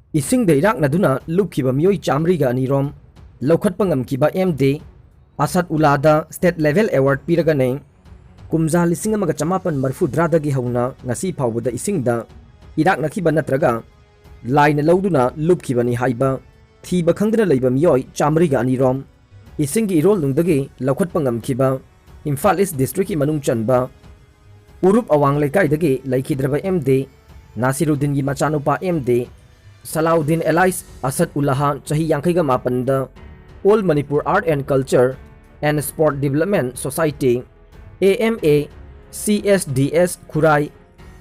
Isingda iraknaduna lupkiba miyoi chamriga anirom lawkhatpa ngamkiba MD Asad Ulada State Level Award piragane kumza lising amaga chamapan marfudradagi hauna ngasi phawbada isingda iraknakiba natraga laina lawduna lupkibani haiba thiba khangdana leiba miyoi chamriga anirom isingi irol nungdagi lawkhatpa ngamkiba Imphal East District ki manung chanba Urup awang lekaidagi laikhidraba MD Nasiruddin gi machanupa MD Salahuddin Elais Asad Ullah chahi yankaiga mapanda All Manipur Art and Culture and Sport Development Society AMA CSDS Khurai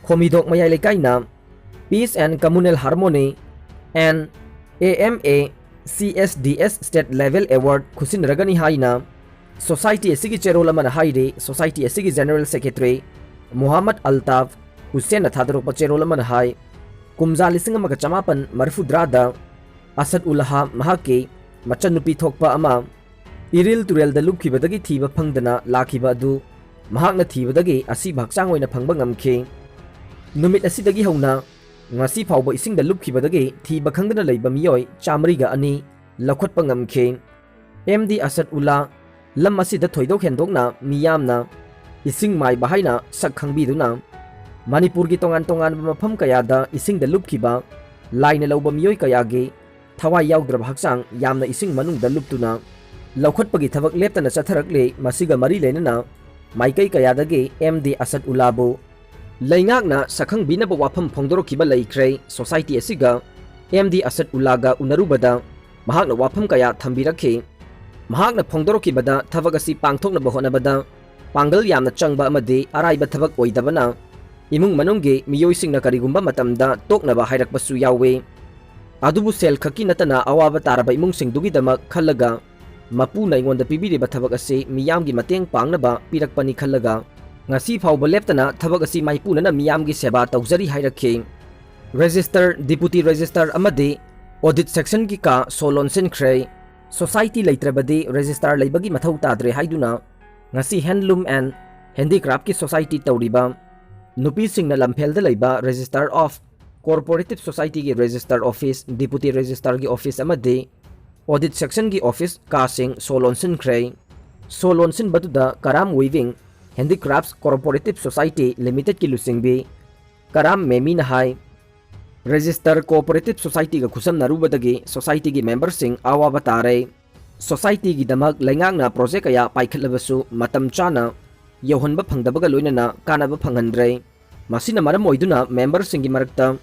Khomidok Mayai Lekaina Peace and Communal Harmony and AMA CSDS State Level Award Khusin Ragani Haina Society Asigi Cherola Haire Society Asigi General Secretary Muhammad Altaf Hussein Athadropa Cherola Hai Kumza lising amaga chamapan marfudrada Asad Ullah mahaki machanupi thokpa ama iril turel da lupkhibadagi thiba phangdana lakhiba adu mahakna thibadagi asi bhakchang oina phangba ngamkhe numit asidagi hauna ngasi phawba isingda lupkhibadagi thiba khangdana leiba miyoi chamriga ani lakhotpa ngamkhe MD Asad Ullah lam asida thoidok hendokna miyamna ising mai bahaina sak khangbiduna Manipur ki tongan mafam kayada ising da lupkiba laina lawba miyoi kayagi thawai yaugdrab haksang yamna ising manung da luptuna lawkhatpagi thabak leptana chatharakle masiga mari lenana maikai kayadagi MD Asad Ullah laingakna sakhang binaba wafam phongdorokiba laikhre society asiga MD Asad Ullah ga unarubada mahakna wafam kaya thambirakhe mahakna phongdorokibada thabak asi pangthokna bahonabada pangal yamna changba amadi araiba thabak oidabana Imung manungge miyoising na karigumba matamda toknaba hairakpasu yawe adubu sel khaki natana awaba taraba imung singdugi damak khallaga mapu na ingonda pibiriba thabak ase miyamgi mateng pangnaba pirakpani khallaga ngasi phawba leptana thabak ase maipuna na miyamgi seba tawjari hairakhe register deputy register amade audit section ki ka solonsen khre society leitrabade register leibagi mathau tadre haiduna ngasi handloom and handicraft ki society tawriba Nupi sing na lamphel laiba Register of Cooperative Society ki Register Office Deputy Register ki Office amade Audit Section ki Office kasing solonsin khre solonsin batuda Karam Weaving Handicrafts Cooperative Society Limited ki lusingbi Karam memi na hai Register Cooperative Society ka khusam narubadagi society ki member sing awa batare society ki damag laingang na project kaya paikhatlabasu matam chana Yohonba phangdabaga loinana kanaba phanghandre masina maram oiduna member singi marakta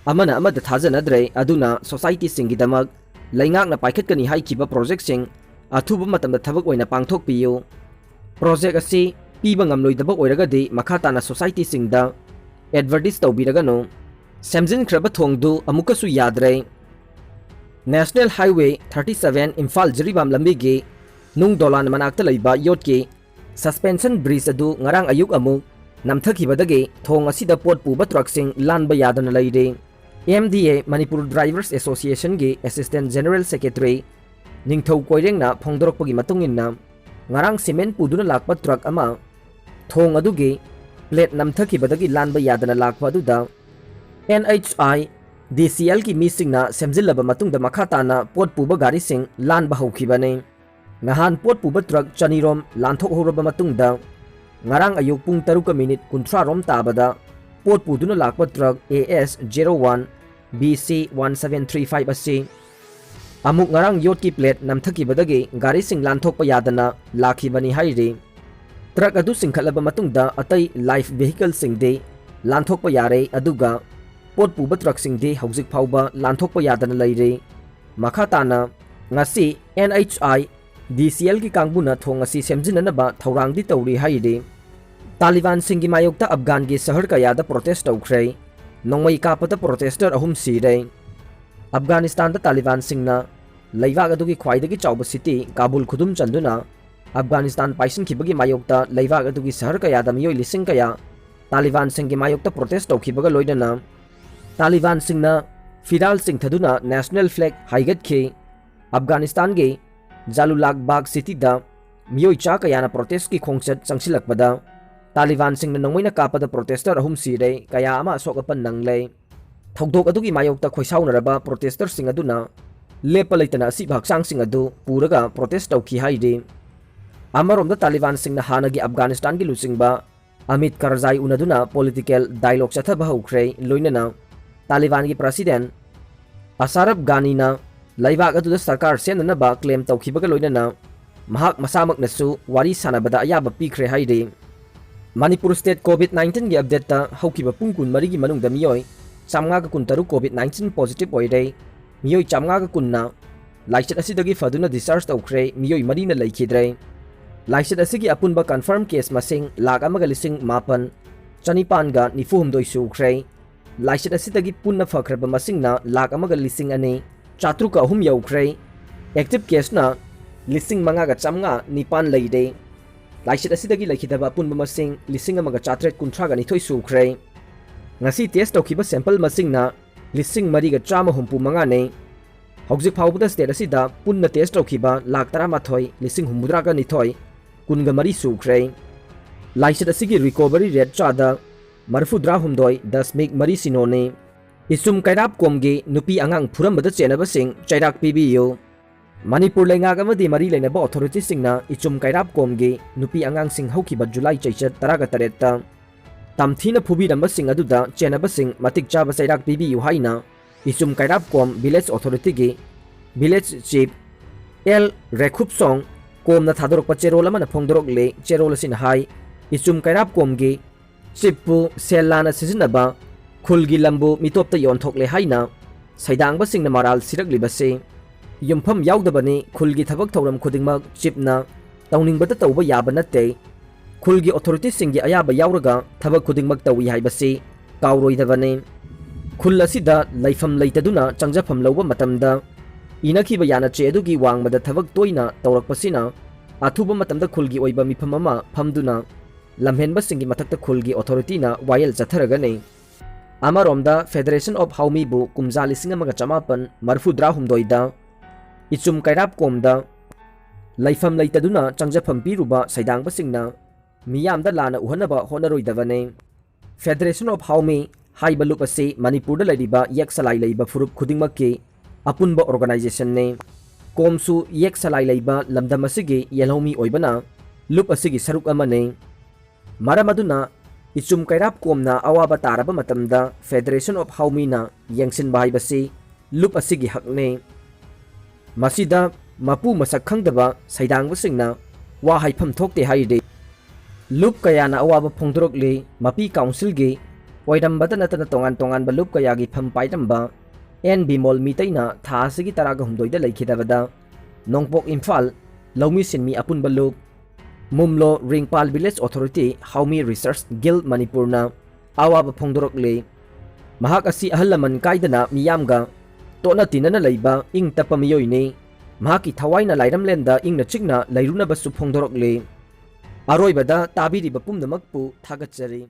amana amada thajanadre aduna society singi damag laingakna paikhatkani haikiba project sing athuba matamda thabak oina pangthokpiyu project asi piba ngamloidaba oiragadi makhatana society singda advertise tawbiragano semjin khraba thongdu amukasu yadre National Highway 37 Imphal Jiribam lambigi Nungdang manakta leiba yotki Suspension bridge adu ngarang ayuk amuk namthakibadagi thong asida pot puba truck sing lanba yadana leire MDA Manipur Drivers Association gi Assistant General Secretary Ningthau Koirengna phongdorokpagi matunginna ngarang cement puduna lakpa truck ama thong adugi plate namthakibadagi lanba yadana lakpa aduda NHI DCL ki misingna semjillaba matungda makhatana pot puba gari sing lanba haukhibane Nahan pot puba truck chanirom lanthok horaba matungda ngarang ayuk pung 3 kunthra rom tabada pot puduna lakpa truck AS01 BC 1735 ase amuk ngarang yot ki plate namthakibadagi gari sing lanthok pa yadana lakhibani haire truck adu singkhalaba matungda atai life vehicle singde lanthok pa yare aduga pot puba truck singde hauzik phauba lanthok pa yadana leire makhatana ngasi NHI DCL ki kangbuna thong asi semjinanaba thorangdi tawri haire Taliban singi mayokta Afghan gi sahar kayada protest tawkhre nongmai kapata protester ahum sire Afghanistan da Taliban singna leiwag adugi khwaidagi chawba city Kabul khudum chanduna Afghanistan paisin khibagi mayokta leiwag adugi sahar kayada miyoi lising kaya Taliban singi mayokta protest tawkhibaga loidana Taliban singna firal sing thaduna national flag haigat khe Afghanistan ge Jalulak Bagh City da miyoi cha kayana protest ki khongchat changsilakpada Taliban sing na nongmai na kapada protester ahum sire kaya ama sokapan nanglay थौदोक अदुगी मायोक्ता खोइसाउनरबा प्रोटेस्टरसिंग अदुना Lepa लेतना असिबा हक्चांगसिंग अदु पुरगा protest तौखी हाइदे अमरोमदा Taliban सिंगना हानगी Afghanistan की लुचिंगबा Amit Karzai उनदुना political dialogue चथबा हौख्रे लोइनना Taliban की president Ashraf गानीना लैबाक अदुदा सरकार सेननबा claim तौखिबगा लोइनना महाक मसामकनसु वारी सानबदा अयाबा पीख्रे हाइदे Manipur state कोविड-19 की update हौकिबा पुंग कुन मरिगी मनुंगदा मियोय 513 कोविड-19 पॉजिटिव ओइरे मियोय 519 लाइचत असिदगी फदुना डिस्चार्ज तौख्रे मियोय मरीना लैखिद्रे लाइचत असिगी अपुनबा कन्फर्म केस मसिंग लाख अमगा लिसिंग मापन चनिपानगा निफुहुमदोय सुख्रे लाइचत असिदगी पुन्ना फख्रबा मसिंगना लाख अमगा लिसिंग अने चात्रुका अहुम यौख्रे active केसना लिसिंग मंगागा चामगा निपान लैदे लाइचत असिदगी लैखिदबा अपुनबा मसिंग लिसिंग अमगा चात्रेट कुंथ्रागा निथोय सुख्रे ngasi test taukiba sample masingna lising mariga chama humpu mangane hauzik phawbada state asida punna test taukiba lakh 13 lising humudra ga nithoi kunga mari sukhrei laisat asigi recovery rate chada marfudra humdoi 10 mari sinone isum kairap komge nupi angang phurambada chenaba sing chairak pibiyo manipur lenga ga madi mari lenaba authority singna isum kairap komge nupi angang sing haukiba july chaichat 18 ta tamthina phubiramba sing aduda chenaba sing matik chaba sairak bibi yuhaina isum kairap kom village authority gi village chief l rekhup song kom na thadorok pa cherol amana phongdorok le cherol sin hai isum kairap kom gi chief pu selana sizinaba khulgi lambu mitopta yonthok le haina saidang ba sing na maral sirak libase yumpham yaudabani khulgi thabak thoram khudingmak chief na tawning bata tawba yaba natte खुलगी authority सिंगी अयाबा यावरगा थबक खुदिंगमक तवी हाइबसी काउरोइदबने खुल असिदा लैफम लैतदुना चंगजफम लौबा मतमदा इनखिबा याना चेदुगी वांगबदा थबक तोइना तौरकपसिना अथुबा मतमदा खुलगी ओइबा मिफम अमा फमदुना लमहेनबा सिंगी मथक्ता खुलगी ऑथोरिटीना वायल चथरगने अमरोमदा फेडरेशन ऑफ हाउमीबु कुमजा लिसिंग अमगा चमापन मरफुद्रा हुमदोइदा इचुम कैराप कोमदा लैफम लैतदुना चंगजफम पीरुबा सैदांगबा सिंगना मियामदा लाना उहनबा होनरोइदबने फेडरेशन ऑफ हाउमी हाइबा लुप असे मणिपुर दा लैरिबा येक सलाई लैबा फुरुप खुदिंगमक्के अपुनबा ऑर्गेनाइजेशन ने कोमसु येक सलाई लैबा लमदम असिगे येलौमी ओइबना लुप असिगे सरुक अमने मरमदुना इचुम कैराप कोमना अवाबा तारबा मतमदा फेडरेशन ऑफ हाउमीना यंगसिन बाइबसे लुप असिगे हकने मसिदा मपु मसक खंगदबा सैदांगबसिंगना वा हाइफम थोकते हाइदे लुप कयाना अवाब फोंदोरकले मपी काउंसिल गे ओइरंबदा नतना तोंगान तोंगान लुप कयागी फम पाइरंबा एन बिमोल मितैना थासिगी तरागा हुमदोइदा लैखिदबदा नोंगपोक इम्फाल लौमी सिनमी अपुनबा लुप मुमलो रिंगपाल विलेज ऑथोरिटी हाउमी रिसर्च गिल्ड मणिपुरना अवाब फोंदोरकले महाक असि अहलमन काइदना मियामगा तोना तिनना लैबा इंग तपा मियोइने महाकी थवाइना लाइरमलेंदा इंगना चिकना लैरुनबसु फोंदोरकले अरोइबदा ताबिरिबा पुमनमकपु थागतचरी।